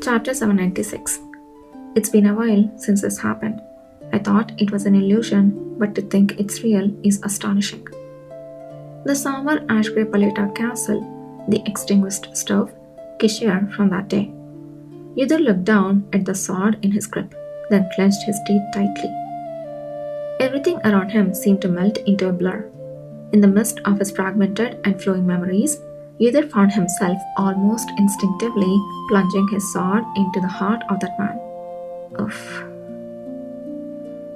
Chapter 796. It's been a while since this happened. I thought it was an illusion, but to think it's real is astonishing. The somber ash grey Paleta castle, the extinguished stove, Kishir from that day. Yudhir looked down at the sword in his grip, then clenched his teeth tightly. Everything around him seemed to melt into a blur. In the midst of his fragmented and flowing memories, Yudhir found himself almost instinctively plunging his sword into the heart of that man. Uff.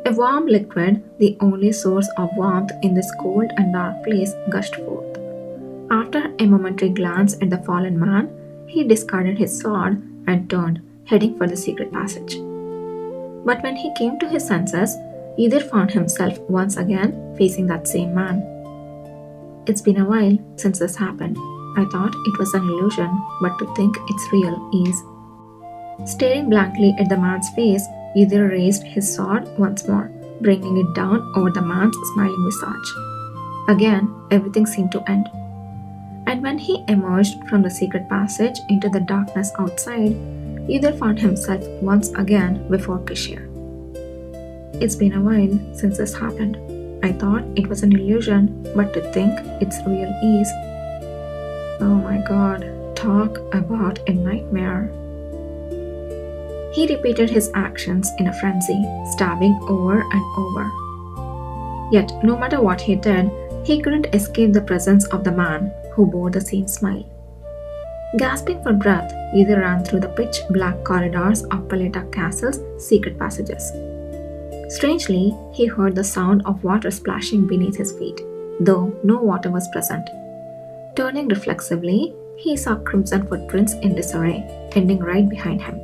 A warm liquid, the only source of warmth in this cold and dark place, gushed forth. After a momentary glance at the fallen man, he discarded his sword and turned, heading for the secret passage. But when he came to his senses, Yudhir found himself once again facing that same man. It's been a while since this happened. I thought it was an illusion, but to think it's real is. Staring blankly at the man's face, Yudhir raised his sword once more, bringing it down over the man's smiling visage. Again, everything seemed to end. And when he emerged from the secret passage into the darkness outside, Yudhir found himself once again before Kishir. It's been a while since this happened. I thought it was an illusion, but to think it's real is. Oh my god, talk about a nightmare. He repeated his actions in a frenzy, stabbing over and over. Yet, no matter what he did, he couldn't escape the presence of the man who bore the same smile. Gasping for breath, Yudhir ran through the pitch-black corridors of Paleta Castle's secret passages. Strangely, he heard the sound of water splashing beneath his feet, though no water was present. Turning reflexively, he saw crimson footprints in disarray, ending right behind him.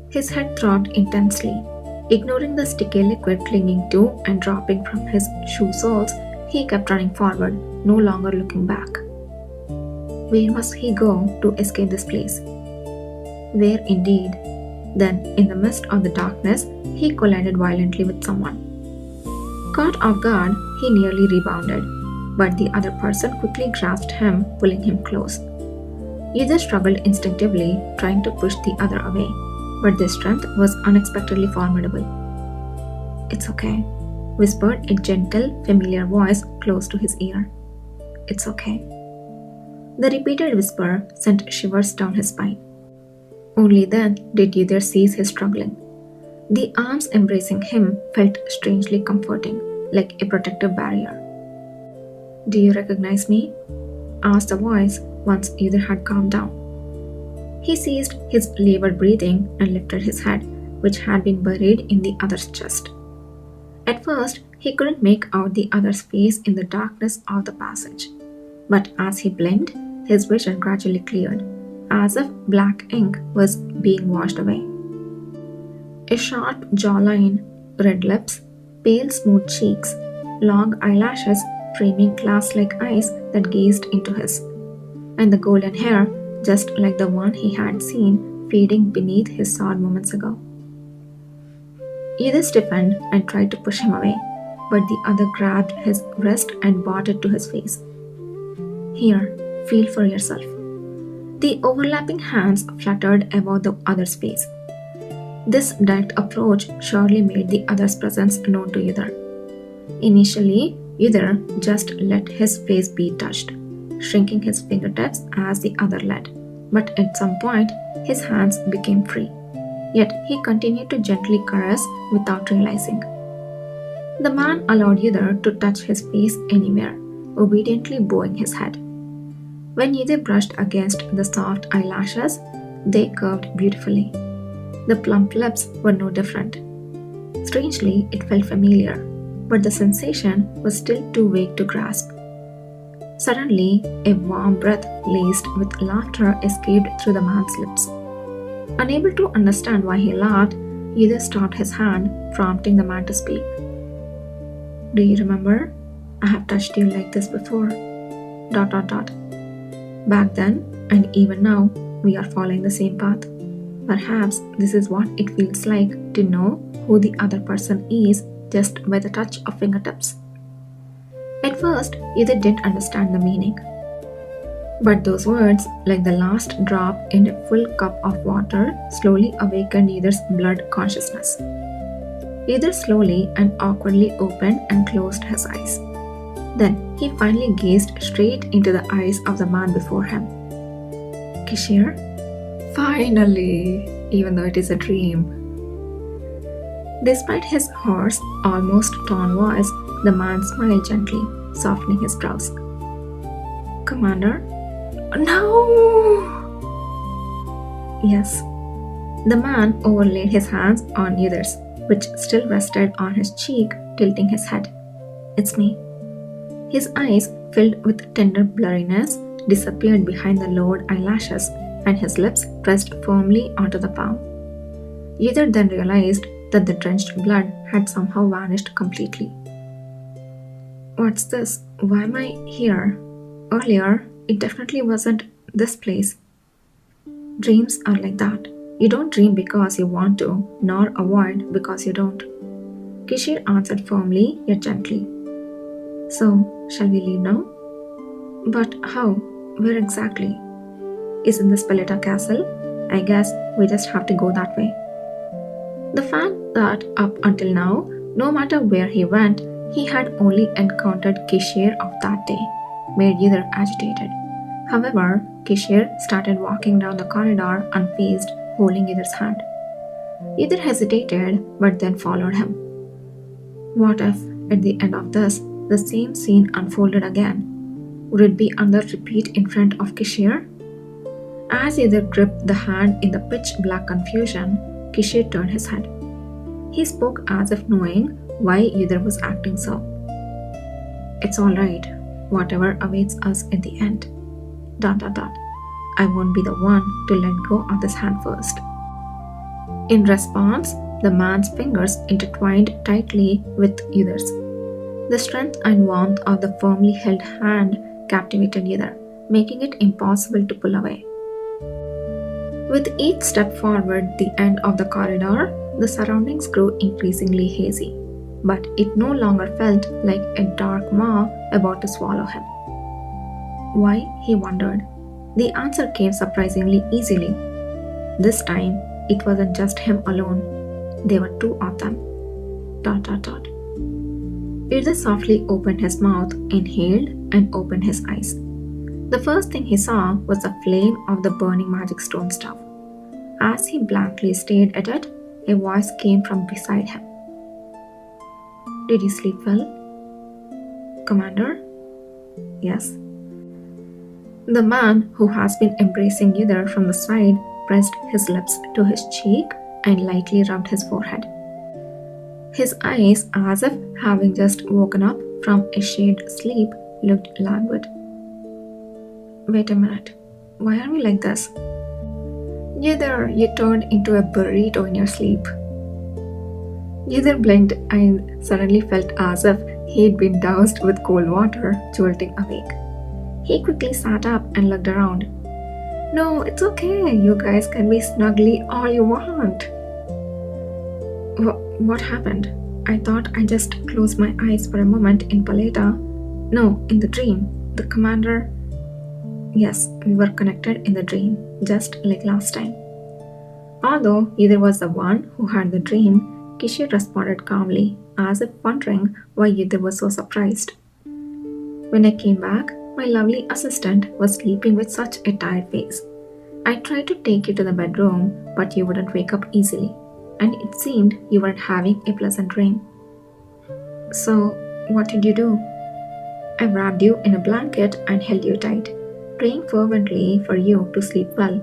His head throbbed intensely. Ignoring the sticky liquid clinging to and dropping from his shoe soles, he kept running forward, no longer looking back. Where must he go to escape this place? Where indeed? Then, in the midst of the darkness, he collided violently with someone. Caught off guard, he nearly rebounded, but the other person quickly grasped him, pulling him close. Yudhir struggled instinctively, trying to push the other away, but their strength was unexpectedly formidable. "It's okay," whispered a gentle, familiar voice close to his ear. "It's okay." The repeated whisper sent shivers down his spine. Only then did Yudhir cease his struggling. The arms embracing him felt strangely comforting, like a protective barrier. "Do you recognize me?" asked the voice once Yudhir had calmed down. He ceased his labored breathing and lifted his head, which had been buried in the other's chest. At first, he couldn't make out the other's face in the darkness of the passage, but as he blinked, his vision gradually cleared, as if black ink was being washed away. A sharp jawline, red lips, pale smooth cheeks, long eyelashes framing glass-like eyes that gazed into his, and the golden hair just like the one he had seen fading beneath his sword moments ago. Yudhir stiffened and tried to push him away, but the other grabbed his wrist and brought it to his face. "Here, feel for yourself." The overlapping hands fluttered above the other's face. This direct approach surely made the other's presence known to Yudhir. Initially, Yudhir just let his face be touched, shrinking his fingertips as the other led, but at some point, his hands became free. Yet he continued to gently caress without realizing. The man allowed Yudhir to touch his face anywhere, obediently bowing his head. When Yudhir brushed against the soft eyelashes, they curved beautifully. The plump lips were no different. Strangely, it felt familiar, but the sensation was still too vague to grasp. Suddenly, a warm breath laced with laughter escaped through the man's lips. Unable to understand why he laughed, Yudhir stopped his hand, prompting the man to speak. "Do you remember? I have touched you like this before. ... Back then, and even now, we are following the same path. Perhaps this is what it feels like to know who the other person is just by the touch of fingertips." At first, Yudhir didn't understand the meaning. But those words, like the last drop in a full cup of water, slowly awakened Either's blood consciousness. Either slowly and awkwardly opened and closed his eyes. Then he finally gazed straight into the eyes of the man before him. Kishir? Finally, even though it is a dream. Despite his hoarse, almost torn voice, the man smiled gently, softening his brows. Commander? No! Yes. The man overlaid his hands on Either's, which still rested on his cheek, tilting his head. It's me. His eyes, filled with tender blurriness, disappeared behind the lowered eyelashes, and his lips pressed firmly onto the palm. Either then realized that the drenched blood had somehow vanished completely. What's this? Why am I here? Earlier, it definitely wasn't this place. Dreams are like that. You don't dream because you want to, nor avoid because you don't. Kishir answered firmly yet gently. So, shall we leave now? But how? Where exactly? Isn't this Paleta Castle? I guess we just have to go that way. The fact that up until now, no matter where he went, he had only encountered Kishir of that day, made Either agitated. However, Kishir started walking down the corridor unfazed, holding Either's hand. Either hesitated, but then followed him. What if, at the end of this, the same scene unfolded again? Would it be another repeat in front of Kishir? As Either gripped the hand in the pitch-black confusion, Kishir turned his head. He spoke as if knowing why Either was acting so. It's all right, whatever awaits us at the end. ... I won't be the one to let go of this hand first. In response, the man's fingers intertwined tightly with Either's. The strength and warmth of the firmly held hand captivated Either, making it impossible to pull away. With each step forward the end of the corridor, the surroundings grew increasingly hazy, but it no longer felt like a dark maw about to swallow him. Why, he wondered. The answer came surprisingly easily. This time, it wasn't just him alone. There were two of them. ... Either softly opened his mouth, inhaled, and opened his eyes. The first thing he saw was the flame of the burning magic stone staff. As he blankly stared at it, a voice came from beside him. Did you sleep well? Commander? Yes. The man, who has been embracing Either from the side, pressed his lips to his cheek and lightly rubbed his forehead. His eyes, as if having just woken up from a shaded sleep, looked languid. Wait a minute. Why are we like this? Either you turned into a burrito in your sleep. Either blinked and suddenly felt as if he'd been doused with cold water, jolting awake. He quickly sat up and looked around. No, it's okay. You guys can be snuggly all you want. What happened? I thought I just closed my eyes for a moment in Paleta. No, in the dream. The commander... Yes, we were connected in the dream, just like last time. Although Either was the one who had the dream, Kishir responded calmly, as if wondering why Either was so surprised. When I came back, my lovely assistant was sleeping with such a tired face. I tried to take you to the bedroom, but you wouldn't wake up easily, and it seemed you weren't having a pleasant dream. So, what did you do? I wrapped you in a blanket and held you tight, praying fervently for you to sleep well.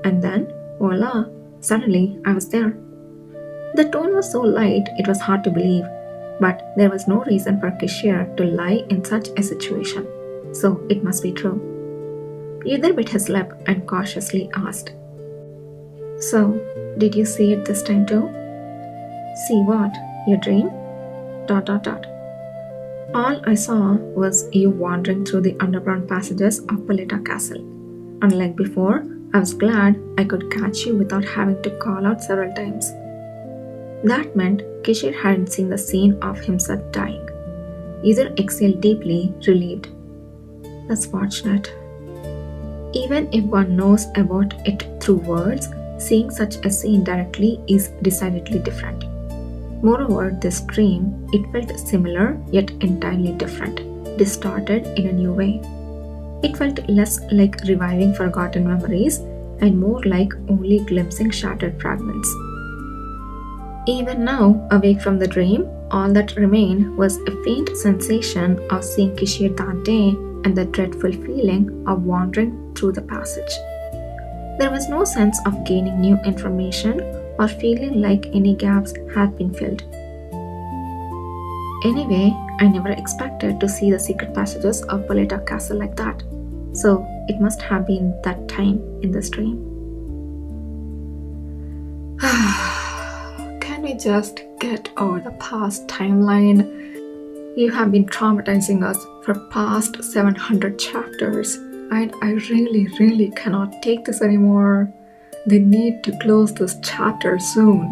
And then, voila, suddenly I was there. The tone was so light it was hard to believe, but there was no reason for Kishir to lie in such a situation, so it must be true. Either bit his lip and cautiously asked, So, did you see it this time too? See what? Your dream? ... All I saw was you wandering through the underground passages of Paleta Castle. Unlike before, I was glad I could catch you without having to call out several times. That meant Kishir hadn't seen the scene of himself dying. Either exhaled deeply, relieved. That's fortunate. Even if one knows about it through words, seeing such a scene directly is decidedly different. Moreover, this dream, it felt similar yet entirely different, distorted in a new way. It felt less like reviving forgotten memories and more like only glimpsing shattered fragments. Even now, awake from the dream, all that remained was a faint sensation of seeing Kishir that day and the dreadful feeling of wandering through the passage. There was no sense of gaining new information or feeling like any gaps had been filled. Anyway, I never expected to see the secret passages of Poleta Castle like that. So it must have been that time in this dream. Can we just get over the past timeline? You have been traumatizing us for past 700 chapters, and I really cannot take this anymore. They need to close this chapter soon.